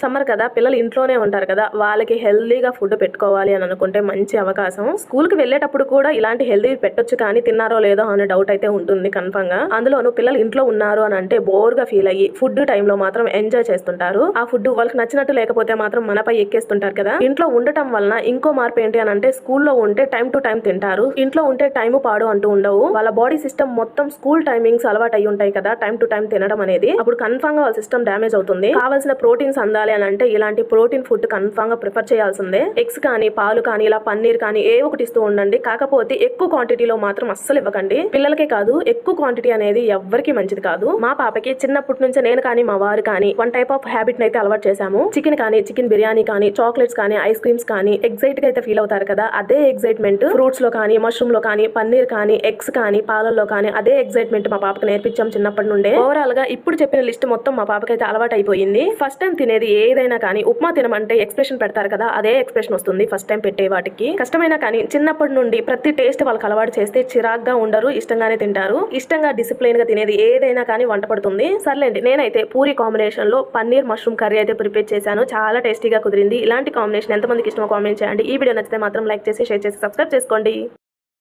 Summer కదా, పిల్లలు ఇంట్లోనే ఉంటారు కదా, వాళ్ళకి హెల్దీగా ఫుడ్ పెట్టుకోవాలి అని అనుకుంటే మంచి అవకాశం. స్కూల్ కి వెళ్ళేటప్పుడు కూడా ఇలాంటి హెల్దీ పెట్టొచ్చు, కానీ తిన్నారో లేదో అనే డౌట్ అయితే ఉంటుంది కన్ఫర్మ్ గా. అందులోనూ పిల్లలు ఇంట్లో ఉన్నారు అని అంటే బోర్ గా ఫీల్ అయ్యి ఫుడ్ టైమ్ లో మాత్రం ఎంజాయ్ చేస్తుంటారు. ఆ ఫుడ్ వాళ్ళకి నచ్చినట్టు లేకపోతే మాత్రం మనపై ఎక్కేస్తుంటారు కదా. ఇంట్లో ఉండటం వలన ఇంకో మార్పు ఏంటి అని అంటే స్కూల్లో ఉంటే టైం టు టైం తింటారు, ఇంట్లో ఉంటే టైం పాడు అంటూ ఉండవు. వాళ్ళ బాడీ సిస్టమ్ మొత్తం స్కూల్ టైమింగ్స్ అలవాటు అయ్యి ఉంటాయి కదా, టైం టు టైం తినడం అనేది. అప్పుడు కన్ఫర్మ్ గా వాళ్ళ సిస్టమ్ డ్యామేజ్ అవుతుంది. కావాల్సిన ప్రోటీన్స్ అందాలి అని అంటే ఇలాంటి ప్రోటీన్ ఫుడ్ కన్ఫర్మ్ గా ప్రిఫర్ చేయాల్సిందే. ఎగ్స్ కానీ, పాలు కానీ, ఇలా పన్నీర్ కానీ ఏ ఒకటి ఇస్తూ ఉండండి. కాకపోతే ఎక్కువ క్వాంటిటీలో మాత్రం అస్సలు ఇవ్వకండి. పిల్లలకే కాదు, ఎక్కువ క్వాంటిటీ అనేది ఎవ్వరికి మంచిది కాదు. మా పాపకి చిన్నప్పటి నుంచి నేను కానీ మా వారు కానీ వన్ టైప్ ఆఫ్ హ్యాబిట్ అయితే అలవాటు చేశాము. చికెన్ కానీ, చికెన్ బిర్యానీ కానీ, చాక్లెట్స్ కానీ, ఐస్ క్రీమ్స్ కానీ ఎగ్జైట్ గా అయితే ఫీల్ అవుతారు కదా, అదే ఎగ్జైట్మెంట్ ఫ్రూట్స్ లో కానీ, మష్రూమ్ లో కానీ, పన్నీర్ కానీ, ఎగ్స్ కానీ, పాలల్లో కానీ అదే ఎగ్జైట్మెంట్ మా పాపకు నేర్పించాం చిన్నప్పటి నుండే. ఓవరాల్ గా ఇప్పుడు చెప్పిన లిస్ట్ మొత్తం మా పాపకైతే అలవాటు అయిపోయింది. ఫస్ట్ టైం తినేది ఏదైనా కానీ ఉప్మా తినమంటే ఎక్స్ప్రెషన్ పెడతారు కదా, అదే ఎక్స్ప్రెషన్ వస్తుంది ఫస్ట్ టైం పెట్టే వాటికి. కష్టమైనా కానీ చిన్నప్పటి నుండి ప్రతి టేస్ట్ వాళ్ళకి అలవాటు చేస్తే చిరాగ్గా ఉండరు, ఇష్టంగానే తింటారు. ఇష్టంగా డిసిప్లైన్ గా తినేది ఏదైనా కానీ వంట పడుతుంది. సర్లేండి, నేనైతే పూరి కాంబినేషన్ లో పన్నీర్ మష్రూమ్ కర్రీ అయితే ప్రిపేర్ చేశాను. చాలా టేస్టీగా కుదిరింది. ఇలాంటి కాంబినేషన్ ఎంతమందికి ఇష్టమో కామెంట్ చేయండి. ఈ వీడియో నచ్చితే మాత్రం లైక్ చేసి, షేర్ చేసి, సబ్స్క్రైబ్ చేసుకోండి.